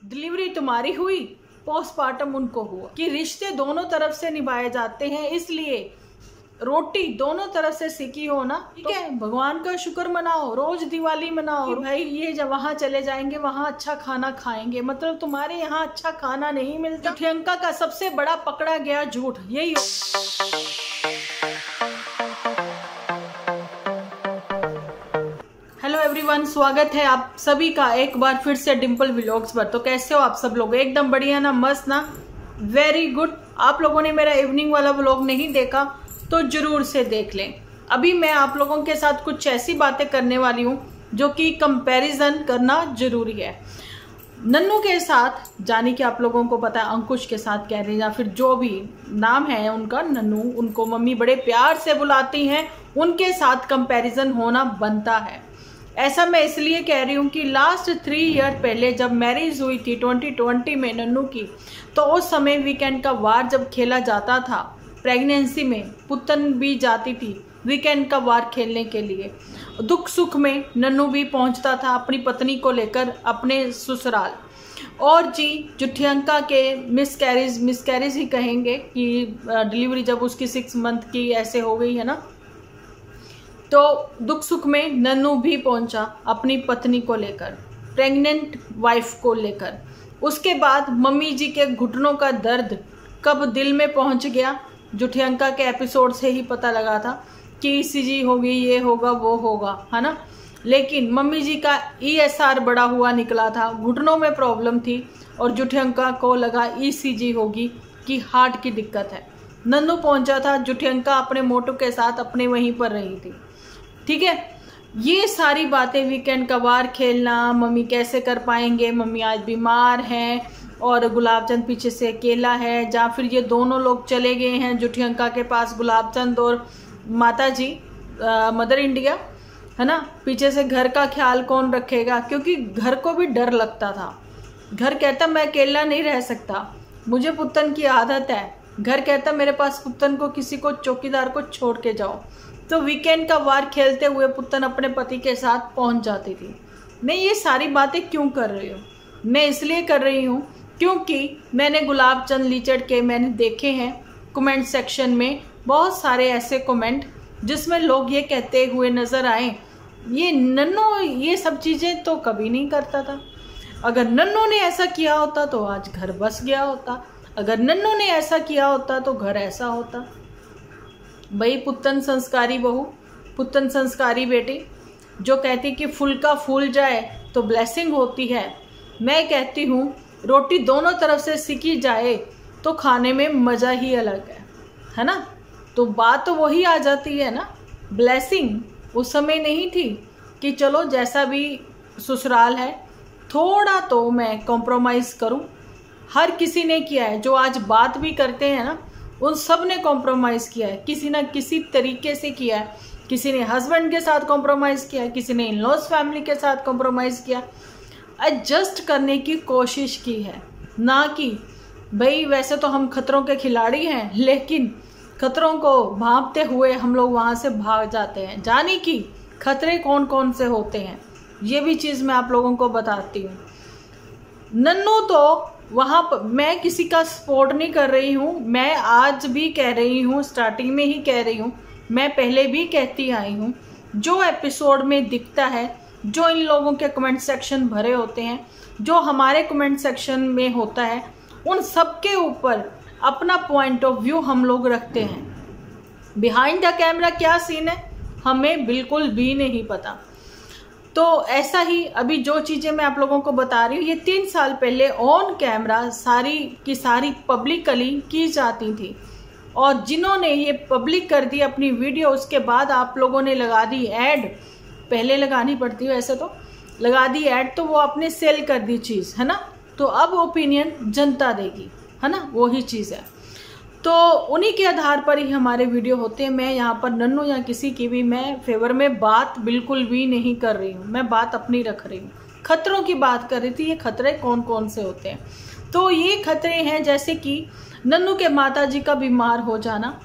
Delivery तुम्हारी हुई, postmortem उनको हुआ। कि रिश्ते दोनों तरफ से निभाए जाते हैं, इसलिए रोटी दोनों तरफ से सिकी हो ना, ठीक है। भगवान का शुक्र मनाओ, रोज दिवाली मनाओ भाई, ये जब वहां चले जाएंगे वहां अच्छा खाना खाएंगे, मतलब तुम्हारे यहाँ अच्छा खाना नहीं मिलता। प्रियंका का सबसे बड़ा पकड़ा गया झूठ यही हेलो एवरीवन, स्वागत है आप सभी का एक बार फिर से डिम्पल व्लॉग्स पर। तो कैसे हो आप सब लोग? एकदम बढ़िया ना, मस्त ना, वेरी गुड। आप लोगों ने मेरा इवनिंग वाला व्लॉग नहीं देखा तो जरूर से देख लें। अभी मैं आप लोगों के साथ कुछ ऐसी बातें करने वाली हूँ जो कि कंपैरिजन करना जरूरी है। नन्नू के साथ, जानी कि आप लोगों को पता है, अंकुश के साथ कह रहे हैं या फिर जो भी नाम है उनका, नन्नू, उनको मम्मी बड़े प्यार से बुलाती हैं, उनके साथ कंपैरिजन होना बनता है। ऐसा मैं इसलिए कह रही हूँ कि लास्ट 3 ईयर पहले जब मैरिज हुई थी 2020 में नन्नू की, तो उस समय वीकेंड का वार जब खेला जाता था, प्रेगनेंसी में पुतन भी जाती थी वीकेंड का वार खेलने के लिए। दुख सुख में नन्नू भी पहुंचता था अपनी पत्नी को लेकर अपने ससुराल। और जी, जुठियंका के मिसकैरेज ही कहेंगे कि डिलीवरी जब उसकी 6 मंथ की ऐसे हो गई है ना, तो दुख सुख में नन्नू भी पहुंचा अपनी पत्नी को लेकर, प्रेग्नेंट वाइफ को लेकर। उसके बाद मम्मी जी के घुटनों का दर्द कब दिल में पहुंच गया, जुठियंका के एपिसोड से ही पता लगा था कि ईसीजी होगी, ये होगा वो होगा, है ना। लेकिन मम्मी जी का ESR बड़ा हुआ निकला था, घुटनों में प्रॉब्लम थी और जुठियंका को लगा ECG होगी कि हार्ट की दिक्कत है। नन्नू पहुंचा था, जुठियंका अपने मोटू के साथ अपने वहीं पर रही थी, ठीक है। ये सारी बातें, वीकेंड का वार खेलना, मम्मी कैसे कर पाएंगे, मम्मी आज बीमार हैं और गुलाबचंद पीछे से अकेला है, या फिर ये दोनों लोग चले गए हैं जुठियंका के पास, गुलाबचंद और माता जी, मदर इंडिया, है ना। पीछे से घर का ख्याल कौन रखेगा, क्योंकि घर को भी डर लगता था। घर कहता मैं अकेला नहीं रह सकता, मुझे पुतन की आदत है। घर कहता मेरे पास पुतन को, किसी को, चौकीदार को छोड़ के जाओ। तो वीकेंड का वार खेलते हुए पुतन अपने पति के साथ पहुंच जाती थी। मैं ये सारी बातें क्यों कर रही हूँ? मैं इसलिए कर रही हूँ क्योंकि मैंने गुलाबचंद लीचड़ के मैंने देखे हैं कमेंट सेक्शन में बहुत सारे ऐसे कमेंट जिसमें लोग ये कहते हुए नज़र आए, ये नन्नू ये सब चीज़ें तो कभी नहीं करता था। अगर नन्नू ने ऐसा किया होता तो आज घर बस गया होता, अगर नन्नू ने ऐसा किया होता तो घर ऐसा होता। भाई, पुतन संस्कारी बहू, पुतन संस्कारी बेटी, जो कहती कि फूल का फूल जाए तो ब्लेसिंग होती है। मैं कहती हूँ रोटी दोनों तरफ से सिकी जाए तो खाने में मज़ा ही अलग है ना। तो बात तो वही आ जाती है ना, ब्लेसिंग उस समय नहीं थी कि चलो जैसा भी ससुराल है थोड़ा तो मैं कॉम्प्रोमाइज़ करूँ। हर किसी ने किया है, जो आज बात भी करते हैं ना, उन सब ने कॉम्प्रोमाइज़ किया है, किसी ना किसी तरीके से किया है। किसी ने हस्बैंड के साथ कॉम्प्रोमाइज़ किया, किसी ने इन-लॉज फैमिली के साथ कॉम्प्रोमाइज़ किया, एडजस्ट करने की कोशिश की है। ना कि भाई वैसे तो हम खतरों के खिलाड़ी हैं, लेकिन खतरों को भांपते हुए हम लोग वहाँ से भाग जाते हैं। जाने कि खतरे कौन कौन से होते हैं, ये भी चीज़ मैं आप लोगों को बताती हूँ। नन्नू तो वहाँ पर, मैं किसी का सपोर्ट नहीं कर रही हूँ, मैं आज भी कह रही हूँ, स्टार्टिंग में ही कह रही हूँ, मैं पहले भी कहती आई हूँ, जो एपिसोड में दिखता है, जो इन लोगों के कमेंट सेक्शन भरे होते हैं, जो हमारे कमेंट सेक्शन में होता है, उन सब के ऊपर अपना पॉइंट ऑफ व्यू हम लोग रखते हैं। बिहाइंड द कैमरा क्या सीन है हमें बिल्कुल भी नहीं पता। तो ऐसा ही अभी जो चीज़ें मैं आप लोगों को बता रही हूँ, ये 3 साल पहले ऑन कैमरा सारी की सारी पब्लिकली की जाती थी, और जिन्होंने ये पब्लिक कर दी अपनी वीडियो, उसके बाद आप लोगों ने लगा दी ऐड, पहले लगानी पड़ती है वैसे तो, लगा दी ऐड, तो वो आपने सेल कर दी चीज़, है ना। तो अब ओपिनियन जनता देगी, है ना, वही चीज़ है। तो उन्हीं के आधार पर ही हमारे वीडियो होते हैं। मैं यहाँ पर नन्नू या किसी की भी मैं फेवर में बात बिल्कुल भी नहीं कर रही हूँ, मैं बात अपनी रख रही हूँ। खतरों की बात कर रही थी, ये खतरे कौन कौन से होते हैं। तो ये खतरे हैं जैसे कि नन्नू के माता जी का बीमार हो जाना,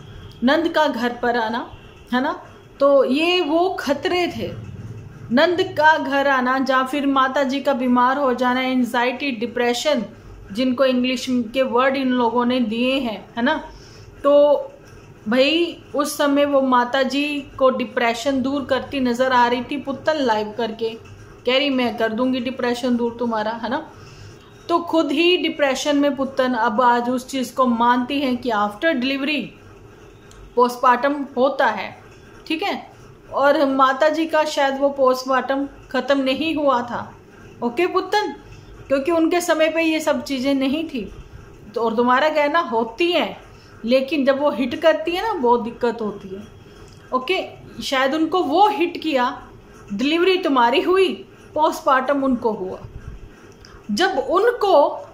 नंद का घर पर आना, है ना। तो ये वो खतरे थे नंद का घर आना, या फिर माता जी का बीमार हो जाना, एंजाइटी, डिप्रेशन, जिनको इंग्लिश के वर्ड इन लोगों ने दिए हैं, है ना। तो भाई उस समय वो माता जी को डिप्रेशन दूर करती नज़र आ रही थी पुत्तन लाइव करके, कह रही मैं कर दूंगी डिप्रेशन दूर तुम्हारा, है ना। तो खुद ही डिप्रेशन में पुत्तन अब आज उस चीज़ को मानती हैं कि आफ्टर डिलीवरी पोस्टमार्टम होता है, ठीक है। और माता जी का शायद वो पोस्टमार्टम ख़त्म नहीं हुआ था, ओके पुत्तन, क्योंकि उनके समय पे ये सब चीज़ें नहीं थी। तो और तुम्हारा कहना होती हैं, लेकिन जब वो हिट करती है ना बहुत दिक्कत होती है, ओके। शायद उनको वो हिट किया, डिलीवरी तुम्हारी हुई, पोस्टमार्टम उनको हुआ। जब उनको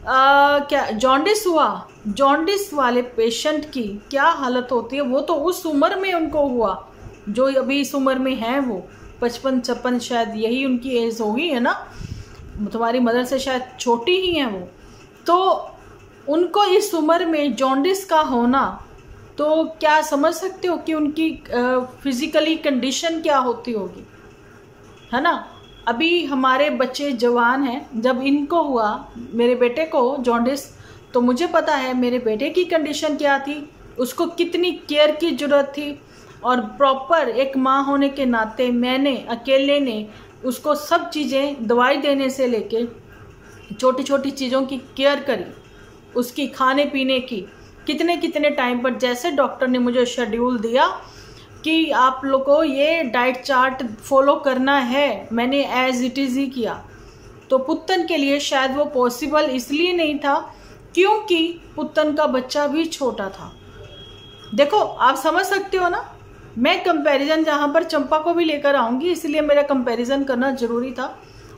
क्या जॉन्डिस हुआ, जॉन्डिस वाले पेशेंट की क्या हालत होती है, वो तो उस उम्र में उनको हुआ, जो अभी इस उम्र में है वो 55-56 शायद यही उनकी एज होगी, है ना। तुम्हारी मदर से शायद छोटी ही हैं वो। तो उनको इस उम्र में जॉन्डिस का होना, तो क्या समझ सकते हो कि उनकी फिजिकली कंडीशन क्या होती होगी, है ना। अभी हमारे बच्चे जवान हैं, जब इनको हुआ मेरे बेटे को जॉन्डिस, तो मुझे पता है मेरे बेटे की कंडीशन क्या थी, उसको कितनी केयर की ज़रूरत थी। और प्रॉपर एक माँ होने के नाते मैंने अकेले ने उसको सब चीज़ें, दवाई देने से लेके छोटी छोटी चीज़ों की केयर करी, उसकी खाने पीने की, कितने कितने टाइम पर, जैसे डॉक्टर ने मुझे शेड्यूल दिया कि आप लोग को ये डाइट चार्ट फॉलो करना है, मैंने एज इट इज़ ही किया। तो पुत्तन के लिए शायद वो पॉसिबल इसलिए नहीं था क्योंकि पुत्तन का बच्चा भी छोटा था। देखो आप समझ सकते हो ना, मैं कंपैरिजन जहाँ पर चंपा को भी लेकर आऊँगी, इसलिए मेरा कंपैरिजन करना ज़रूरी था।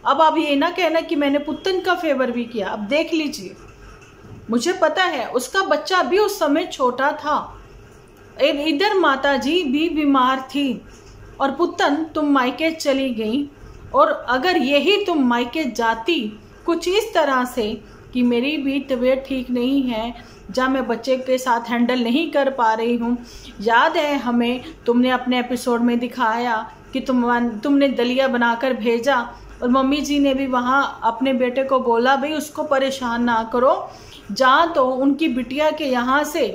अब आप ये ना कहना कि मैंने पुत्तन का फेवर भी किया। अब देख लीजिए, मुझे पता है उसका बच्चा भी उस समय छोटा था, इधर माता जी भी बीमार थी, और पुत्तन तुम मायके चली गई। और अगर यही तुम मायके जाती कुछ इस तरह से कि मेरी भी तबीयत ठीक नहीं है, जहाँ मैं बच्चे के साथ हैंडल नहीं कर पा रही हूँ। याद है हमें, तुमने अपने एपिसोड में दिखाया कि तुमने दलिया बनाकर भेजा, और मम्मी जी ने भी वहाँ अपने बेटे को बोला भाई उसको परेशान ना करो, जहाँ तो उनकी बिटिया के यहाँ से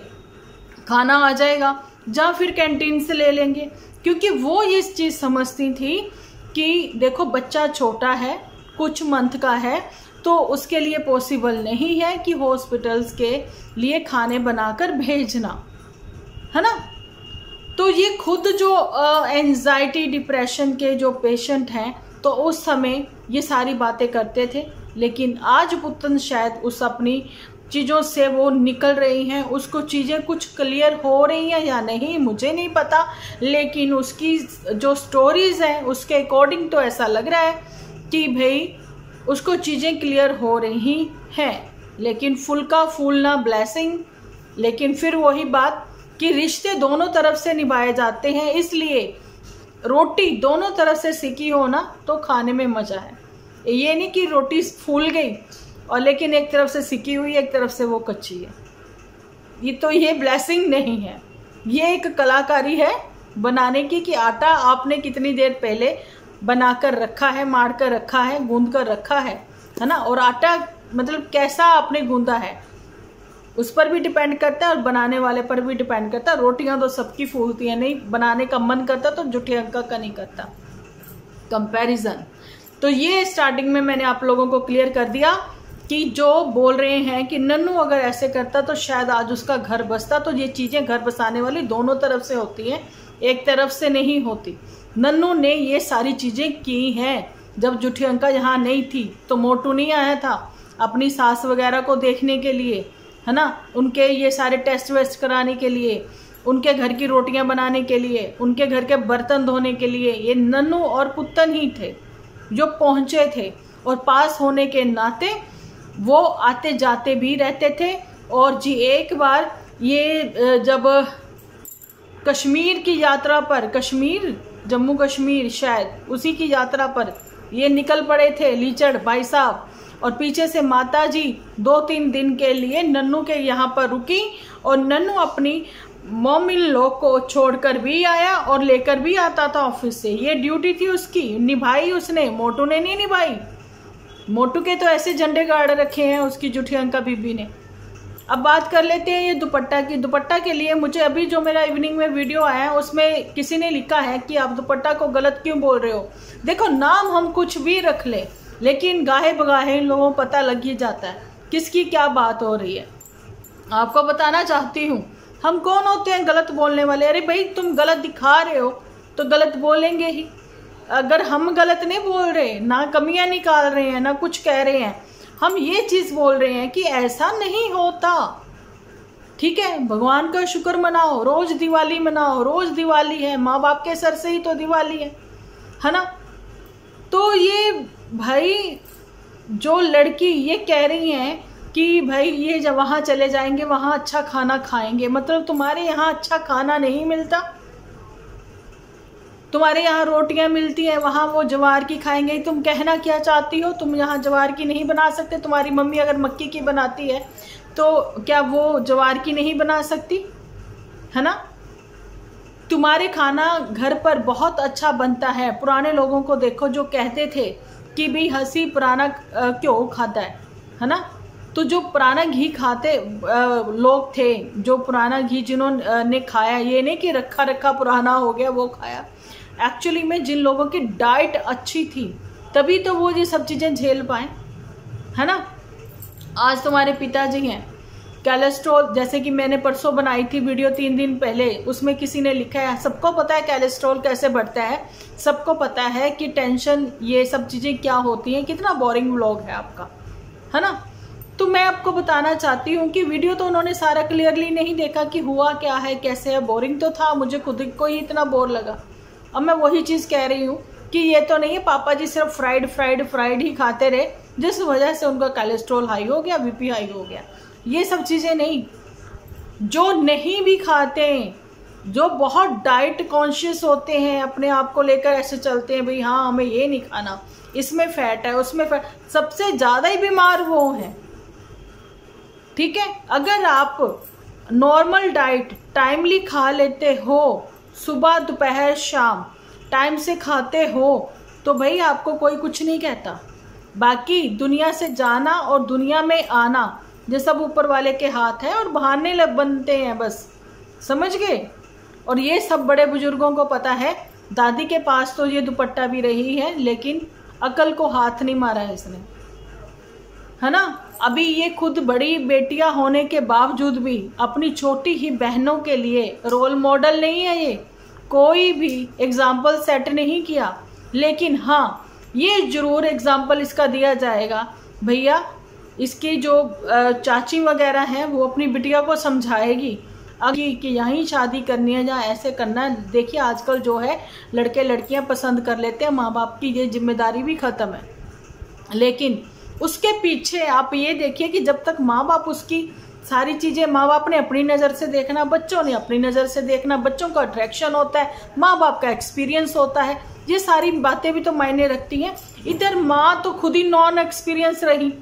खाना आ जाएगा, जहाँ फिर कैंटीन से ले लेंगे। क्योंकि वो ये चीज़ समझती थी कि देखो बच्चा छोटा है, कुछ मंथ का है, तो उसके लिए पॉसिबल नहीं है कि हॉस्पिटल्स के लिए खाने बनाकर भेजना, है ना। तो ये खुद जो एंजाइटी डिप्रेशन के जो पेशेंट हैं, तो उस समय ये सारी बातें करते थे। लेकिन आज पुत्तन शायद उस अपनी चीज़ों से वो निकल रही हैं, उसको चीज़ें कुछ क्लियर हो रही हैं या नहीं मुझे नहीं पता, लेकिन उसकी जो स्टोरीज़ हैं उसके अकॉर्डिंग तो ऐसा लग रहा है कि भाई उसको चीज़ें क्लियर हो रही हैं। लेकिन फुल का फूल ना ब्लेसिंग, लेकिन फिर वही बात कि रिश्ते दोनों तरफ से निभाए जाते हैं, इसलिए रोटी दोनों तरफ से सिकी हो ना तो खाने में मज़ा है। ये नहीं कि रोटी फूल गई और लेकिन एक तरफ से सिकी हुई एक तरफ से वो कच्ची है, ये ब्लेसिंग नहीं है, ये एक कलाकारी है बनाने की कि आटा आपने कितनी देर पहले बनाकर रखा है, मार कर रखा है, गूंद कर रखा है ना। और आटा मतलब कैसा आपने गूंदा है उस पर भी डिपेंड करता है और बनाने वाले पर भी डिपेंड करता है। रोटियां तो सबकी फूलती हैं, नहीं बनाने का मन करता तो जुठे अंका का नहीं करता। कंपैरिजन तो ये स्टार्टिंग में मैंने आप लोगों को क्लियर कर दिया कि जो बोल रहे हैं कि नन्नू अगर ऐसे करता तो शायद आज उसका घर बसता। तो ये चीज़ें घर बसाने वाली दोनों तरफ से होती हैं, एक तरफ से नहीं होती। नन्नू ने ये सारी चीज़ें की हैं। जब जुठी अंका यहाँ नहीं थी तो मोटू नहीं आया था अपनी सास वगैरह को देखने के लिए, है ना, उनके ये सारे टेस्ट वेस्ट कराने के लिए, उनके घर की रोटियां बनाने के लिए, उनके घर के बर्तन धोने के लिए। ये नन्नू और पुत्तन ही थे जो पहुँचे थे, और पास होने के नाते वो आते जाते भी रहते थे। और जी एक बार ये जब कश्मीर की यात्रा पर, कश्मीर जम्मू कश्मीर शायद उसी की यात्रा पर ये निकल पड़े थे लीचड़ भाई साहब, और पीछे से माता जी 2-3 दिन के लिए नन्नू के यहाँ पर रुकी और नन्नू अपनी मॉम इन लॉ को छोड़कर भी आया और लेकर भी आता था ऑफिस से। ये ड्यूटी थी उसकी, निभाई उसने, मोटू ने नहीं निभाई। मोटू के तो ऐसे झंडे गाड़ रखे हैं उसकी जुठियंका बीबी ने। अब बात कर लेते हैं ये दुपट्टा की। दुपट्टा के लिए मुझे अभी जो मेरा इवनिंग में वीडियो आया है उसमें किसी ने लिखा है कि आप दुपट्टा को गलत क्यों बोल रहे हो। देखो, नाम हम कुछ भी रख ले, लेकिन गाहे बगाहे इन लोगों को पता लग ही जाता है किसकी क्या बात हो रही है। आपको बताना चाहती हूँ, हम कौन होते हैं गलत बोलने वाले। अरे भाई, तुम गलत दिखा रहे हो तो गलत बोलेंगे ही। अगर हम गलत नहीं बोल रहे, ना कमियां निकाल रहे हैं, ना कुछ कह रहे हैं, हम ये चीज बोल रहे हैं कि ऐसा नहीं होता। ठीक है, भगवान का शुक्र मनाओ, रोज दिवाली मनाओ, रोज दिवाली है, माँ बाप के सर से ही तो दिवाली है ना। तो ये भाई जो लड़की ये कह रही है कि भाई ये जब वहाँ चले जाएंगे वहाँ अच्छा खाना खाएंगे, मतलब तुम्हारे यहाँ अच्छा खाना नहीं मिलता? तुम्हारे यहाँ रोटियां मिलती हैं, वहाँ वो ज्वार की खाएंगे। तुम कहना क्या चाहती हो? तुम यहाँ ज्वार की नहीं बना सकते? तुम्हारी मम्मी अगर मक्की की बनाती है तो क्या वो ज्वार की नहीं बना सकती? है ना। तुम्हारे खाना घर पर बहुत अच्छा बनता है। पुराने लोगों को देखो जो कहते थे कि भाई हंसी पुराना क्यों खाता है ना। तो जो पुराना घी खाते लोग थे, जो पुराना घी जिन्होंने खाया, ये नहीं कि रखा रखा पुराना हो गया वो खाया। एक्चुअली में जिन लोगों की डाइट अच्छी थी तभी तो वो ये सब चीज़ें झेल पाए, है ना। आज तुम्हारे पिताजी हैं, कोलेस्ट्रॉल, जैसे कि मैंने परसों बनाई थी वीडियो 3 दिन पहले, उसमें किसी ने लिखा है, सबको पता है कोलेस्ट्रॉल कैसे बढ़ता है, सबको पता है कि टेंशन, ये सब चीज़ें क्या होती हैं। कितना बोरिंग व्लॉग है आपका, है ना। तो मैं आपको बताना चाहती हूँ कि वीडियो तो उन्होंने सारा क्लियरली नहीं देखा कि हुआ क्या है, कैसे है। बोरिंग तो था, मुझे खुद को ही इतना बोर लगा। अब मैं वही चीज़ कह रही हूँ कि ये तो नहीं है पापा जी सिर्फ फ्राइड ही खाते रहे जिस वजह से उनका कोलेस्ट्रॉल हाई हो गया, बीपी हाई हो गया। ये सब चीज़ें नहीं। जो नहीं भी खाते हैं, जो बहुत डाइट कॉन्शियस होते हैं, अपने आप को लेकर ऐसे चलते हैं, भाई हाँ हमें ये नहीं खाना, इसमें फैट है, उसमें फैट, सबसे ज़्यादा ही बीमार वो हैं। ठीक है, अगर आप नॉर्मल डाइट टाइमली खा लेते हो, सुबह दोपहर शाम टाइम से खाते हो, तो भाई आपको कोई कुछ नहीं कहता। बाकी दुनिया से जाना और दुनिया में आना ये सब ऊपर वाले के हाथ है, और बहाने बनते हैं बस, समझ गए। और ये सब बड़े बुजुर्गों को पता है। दादी के पास तो ये दुपट्टा भी रही है, लेकिन अकल को हाथ नहीं मारा है इसने, है ना। अभी ये खुद बड़ी बेटियां होने के बावजूद भी अपनी छोटी ही बहनों के लिए रोल मॉडल नहीं है, ये कोई भी एग्जाम्पल सेट नहीं किया। लेकिन हाँ, ये जरूर एग्जाम्पल इसका दिया जाएगा, भैया इसकी जो चाची वगैरह हैं वो अपनी बिटिया को समझाएगी कि यहीं शादी करनी है या ऐसे करना है। देखिए आजकल जो है लड़के लड़कियां पसंद कर लेते हैं, माँ बाप की ये जिम्मेदारी भी ख़त्म है। लेकिन उसके पीछे आप ये देखिए कि जब तक माँ बाप उसकी सारी चीज़ें, माँ बाप ने अपनी नज़र से देखना, बच्चों ने अपनी नज़र से देखना, बच्चों का अट्रैक्शन होता है, माँ बाप का एक्सपीरियंस होता है, ये सारी बातें भी तो मायने रखती हैं। इधर माँ तो खुद ही नॉन एक्सपीरियंस रही,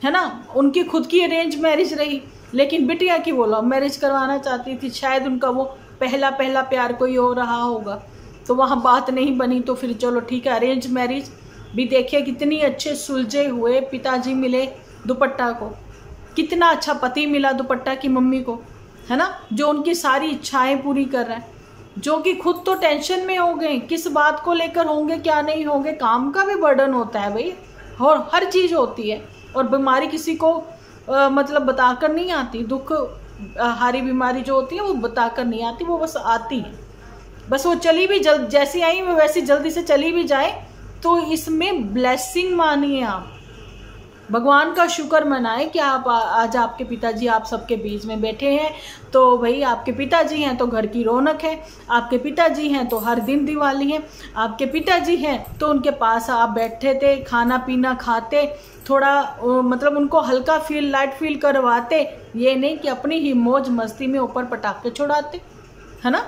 है ना, उनकी खुद की अरेंज मैरिज रही, लेकिन बिटिया की वो लव मैरिज करवाना चाहती थी। शायद उनका वो पहला प्यार कोई हो रहा होगा, तो वहाँ बात नहीं बनी, तो फिर चलो ठीक है अरेंज मैरिज भी। देखिए कितनी अच्छे सुलझे हुए पिताजी मिले दुपट्टा को, कितना अच्छा पति मिला दुपट्टा की मम्मी को, है ना, जो उनकी सारी इच्छाएं पूरी कर रहा है, जो कि खुद तो टेंशन में हो गए, किस बात को लेकर होंगे क्या नहीं होंगे। काम का भी बर्डन होता है भाई, और हर चीज़ होती है, और बीमारी किसी को मतलब बताकर नहीं आती। दुख हारी बीमारी जो होती है वो बताकर नहीं आती, वो बस आती है, बस वो चली भी जैसी आई वो वैसी जल्दी से चली भी जाए। तो इसमें ब्लेसिंग मानिए, आप भगवान का शुक्र मनाए कि आप आज आपके पिताजी आप सबके बीच में बैठे हैं। तो भाई आपके पिताजी हैं तो घर की रौनक है, आपके पिताजी हैं तो हर दिन दिवाली है, आपके पिताजी हैं तो उनके पास आप बैठे थे, खाना पीना खाते, थोड़ा मतलब उनको हल्का फील, लाइट फील करवाते, ये नहीं कि अपनी ही मौज मस्ती में ऊपर पटाखे छुड़ाते, है ना।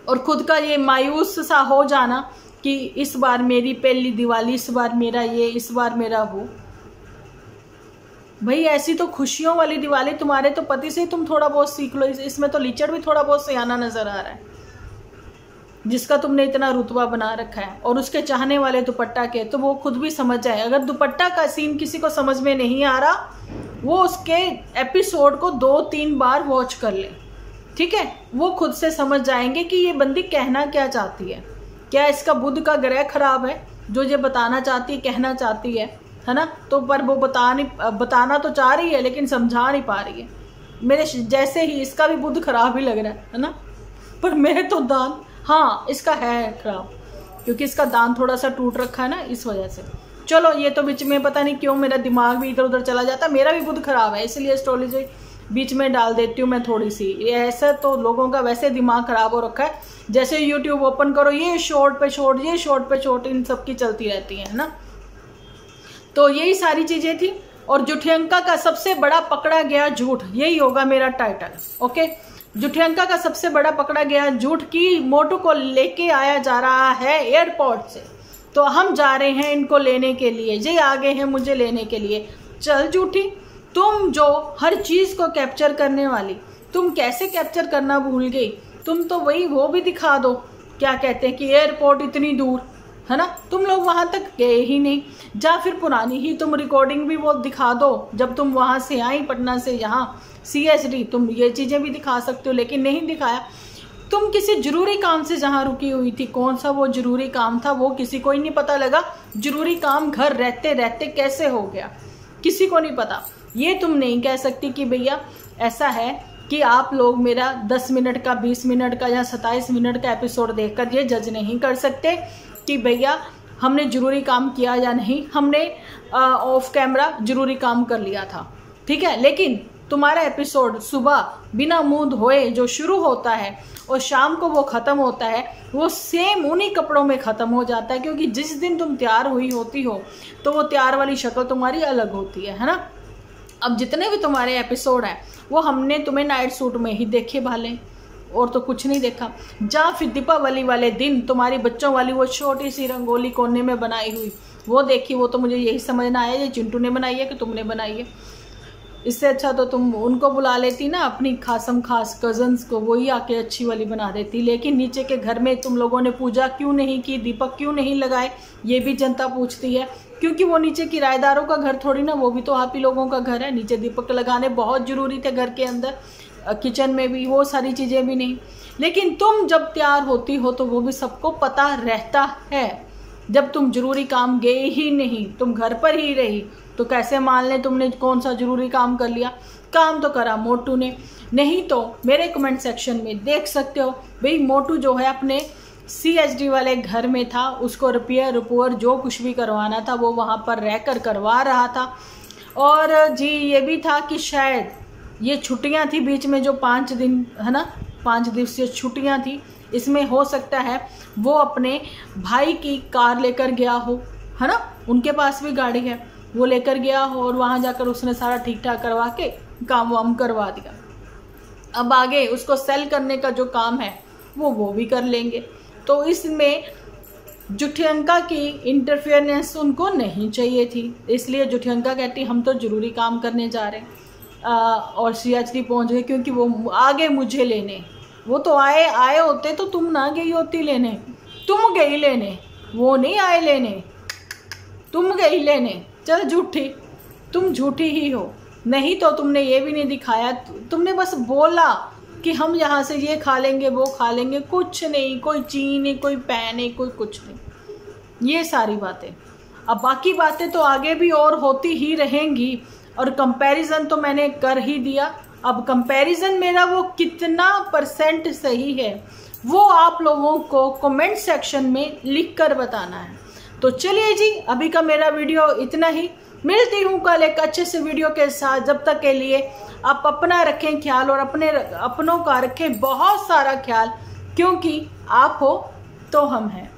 और खुद का ये मायूस सा हो जाना कि इस बार मेरी पहली दिवाली, इस बार मेरा ये, इस बार मेरा वो। भाई ऐसी तो खुशियों वाली दिवाली तुम्हारे तो पति से ही तुम थोड़ा बहुत सीख लो। इसमें तो लीचड़ भी थोड़ा बहुत सियाना नजर आ रहा है, जिसका तुमने इतना रुतबा बना रखा है। और उसके चाहने वाले दुपट्टा के, तो वो खुद भी समझ जाए। अगर दुपट्टा का सीन किसी को समझ में नहीं आ रहा, वो उसके एपिसोड को 2-3 बार वॉच कर ले, ठीक है। वो खुद से समझ जाएंगे कि ये बंदी कहना क्या चाहती है। क्या इसका बुध का ग्रह खराब है जो ये बताना चाहती है, कहना चाहती है ना। तो पर वो बताना तो चाह रही है लेकिन समझा नहीं पा रही है। मेरे जैसे ही इसका भी बुध खराब ही लग रहा है ना। पर मेरे तो दान, हाँ इसका है खराब, क्योंकि इसका दान थोड़ा सा टूट रखा है ना, इस वजह से। चलो ये तो बीच में पता नहीं क्यों मेरा दिमाग भी इधर उधर चला जाता है। मेरा भी बुध खराब है, इसलिए एस्ट्रोलॉजी बीच में डाल देती हूँ मैं थोड़ी सी। ऐसा तो लोगों का वैसे दिमाग खराब हो रखा है, जैसे यूट्यूब ओपन करो ये शॉर्ट पे शॉर्ट, ये शॉर्ट पे शॉर्ट, इन सब की चलती रहती है ना। तो यही सारी चीजें थी। और जुठियंका का सबसे बड़ा पकड़ा गया झूठ, यही होगा मेरा टाइटल, ओके। जुठियंका का सबसे बड़ा पकड़ा गया झूठ की मोटू को लेके आया जा रहा है एयरपोर्ट से, तो हम जा रहे हैं इनको लेने के लिए, ये आगे हैं मुझे लेने के लिए। चल झूठी, तुम जो हर चीज को कैप्चर करने वाली, तुम कैसे कैप्चर करना भूल गई। तुम तो वही वो भी दिखा दो, क्या कहते हैं कि एयरपोर्ट इतनी दूर है ना, तुम लोग वहां तक गए ही नहीं। जा फिर पुरानी ही तुम रिकॉर्डिंग भी वो दिखा दो, जब तुम वहां से आई पटना से यहाँ CSD, तुम ये चीजें भी दिखा सकते हो, लेकिन नहीं दिखाया। तुम किसी जरूरी काम से जहाँ रुकी हुई थी, कौन सा वो जरूरी काम था वो किसी को ही नहीं पता लगा। जरूरी काम घर रहते रहते कैसे हो गया किसी को नहीं पता। ये तुम नहीं कह सकती कि भैया ऐसा है कि आप लोग मेरा 10 मिनट का, 20 मिनट का या 27 मिनट का एपिसोड देखकर ये जज नहीं कर सकते कि भैया हमने जरूरी काम किया या नहीं। हमने ऑफ कैमरा जरूरी काम कर लिया था, ठीक है। लेकिन तुम्हारा एपिसोड सुबह बिना मुंह धोए जो शुरू होता है और शाम को वो ख़त्म होता है, वो सेम उन्हीं कपड़ों में ख़त्म हो जाता है, क्योंकि जिस दिन तुम तैयार हुई होती हो तो वो तैयार वाली शक्ल तुम्हारी अलग होती है ना। अब जितने भी तुम्हारे एपिसोड हैं वो हमने तुम्हें नाइट सूट में ही देखे भाले, और तो कुछ नहीं देखा। जा फिर दीपावली वाले दिन तुम्हारी बच्चों वाली वो छोटी सी रंगोली कोने में बनाई हुई वो देखी, वो तो मुझे यही समझना आया ये चिंटू ने बनाई है कि तुमने बनाई है। इससे अच्छा तो तुम उनको बुला लेती ना, अपनी खासम खास कजन्स को, वही आके अच्छी वाली बना देती। लेकिन नीचे के घर में तुम लोगों ने पूजा क्यों नहीं की, दीपक क्यों नहीं लगाए, ये भी जनता पूछती है। क्योंकि वो नीचे किराएदारों का घर थोड़ी ना, वो भी तो आप ही लोगों का घर है। नीचे दीपक लगाने बहुत जरूरी थे घर के अंदर, किचन में भी, वो सारी चीज़ें भी नहीं। लेकिन तुम जब तैयार होती हो तो वो भी सबको पता रहता है। जब तुम जरूरी काम गए ही नहीं, तुम घर पर ही रही, तो कैसे मान लें तुमने कौन सा जरूरी काम कर लिया। काम तो करा मोटू ने, नहीं तो मेरे कमेंट सेक्शन में देख सकते हो भाई मोटू जो है अपने CSD वाले घर में था, उसको रिपेयर जो कुछ भी करवाना था वो वहाँ पर रहकर करवा रहा था। और जी ये भी था कि शायद ये छुट्टियां थी बीच में जो 5 दिन है ना, 5 दिवसीय छुट्टियां थी, इसमें हो सकता है वो अपने भाई की कार लेकर गया हो, है ना, उनके पास भी गाड़ी है, वो लेकर गया हो और वहाँ जाकर उसने सारा ठीक ठाक करवा के काम वाम करवा दिया। अब आगे उसको सेल करने का जो काम है वो भी कर लेंगे। तो इसमें जुठियंका की इंटरफेरेंस उनको नहीं चाहिए थी, इसलिए जुठियंका कहती हम तो जरूरी काम करने जा रहे हैं। और CSD पहुंच गए क्योंकि वो आगे मुझे लेने, वो तो आए होते तो तुम ना गई होती लेने, तुम गई लेने, वो नहीं आए लेने, तुम गई लेने। चल झूठी, तुम झूठी ही हो। नहीं तो तुमने ये भी नहीं दिखाया, तुमने बस बोला कि हम यहाँ से ये खा लेंगे वो खा लेंगे, कुछ नहीं, कोई ची नहीं, कोई पै नहीं, कोई कुछ नहीं, ये सारी बातें। अब बाकी बातें तो आगे भी और होती ही रहेंगी। और कंपैरिजन तो मैंने कर ही दिया। अब कंपैरिजन मेरा वो कितना % सही है वो आप लोगों को कमेंट सेक्शन में लिखकर बताना है। तो चलिए जी, अभी का मेरा वीडियो इतना ही। मिलती हूँ कल एक अच्छे से वीडियो के साथ। जब तक के लिए आप अपना रखें ख्याल और अपनों का रखें बहुत सारा ख्याल, क्योंकि आप हो तो हम हैं।